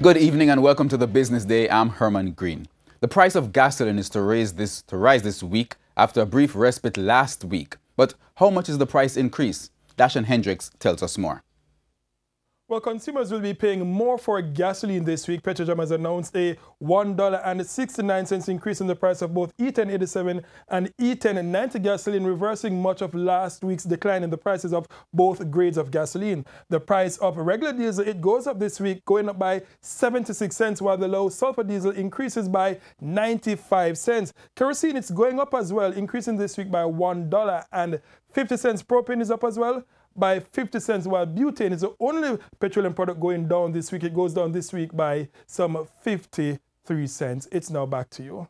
Good evening and welcome to the Business Day. I'm Herman Green. The price of gasoline is to rise this week after a brief respite last week. But how much is the price increase? Dashan Hendricks tells us more. Well, consumers will be paying more for gasoline this week. Petrojam has announced a $1.69 increase in the price of both E1087 and E1090 gasoline, reversing much of last week's decline in the prices of both grades of gasoline. The price of regular diesel, it goes up this week, going up by 76 cents, while the low sulfur diesel increases by 95 cents. Kerosene, it's going up as well, increasing this week by $1.50. Propane is up as well by 50 cents, while butane is the only petroleum product going down this week. It goes down this week by some 53 cents. It's now back to you.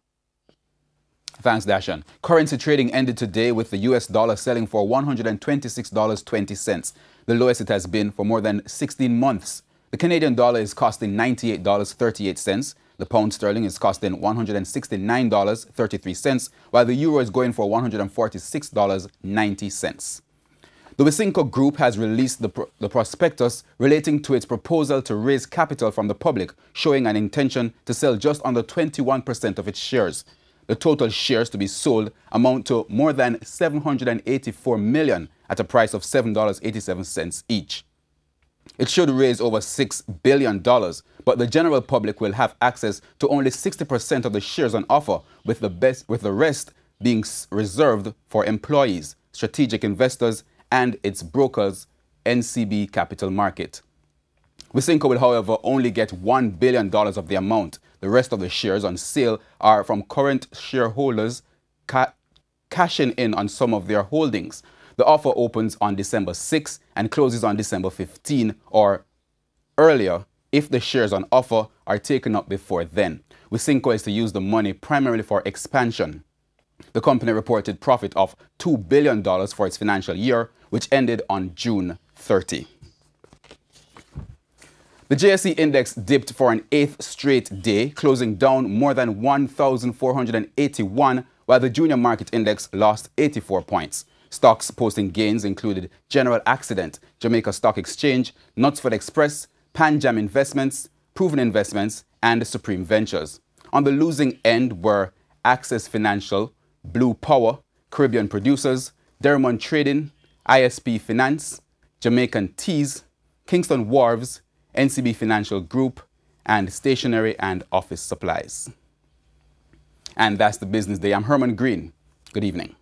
Thanks, Dashan. Currency trading ended today with the US dollar selling for $126.20, the lowest it has been for more than 16 months. The Canadian dollar is costing $98.38. The pound sterling is costing $169.33, while the euro is going for $146.90. The Wisynco Group has released the prospectus relating to its proposal to raise capital from the public, showing an intention to sell just under 21% of its shares. The total shares to be sold amount to more than $784 million at a price of $7.87 each. It should raise over $6 billion, but the general public will have access to only 60% of the shares on offer, with the rest being reserved for employees, strategic investors, and its brokers, NCB Capital Market. Wisynco will, however, only get $1 billion of the amount. The rest of the shares on sale are from current shareholders cashing in on some of their holdings. The offer opens on December 6 and closes on December 15 or earlier if the shares on offer are taken up before then. Wisynco is to use the money primarily for expansion. The company reported profit of $2 billion for its financial year, which ended on June 30. The JSE index dipped for an 8th straight day, closing down more than 1,481, while the junior market index lost 84 points. Stocks posting gains included General Accident, Jamaica Stock Exchange, Knutsford Express, Pan Jam Investments, Proven Investments, and Supreme Ventures. On the losing end were Access Financial, Blue Power, Caribbean Producers, Dermond Trading, ISP Finance, Jamaican Teas, Kingston Wharves, NCB Financial Group, and Stationery and Office Supplies. And that's the Business Day. I'm Herman Green. Good evening.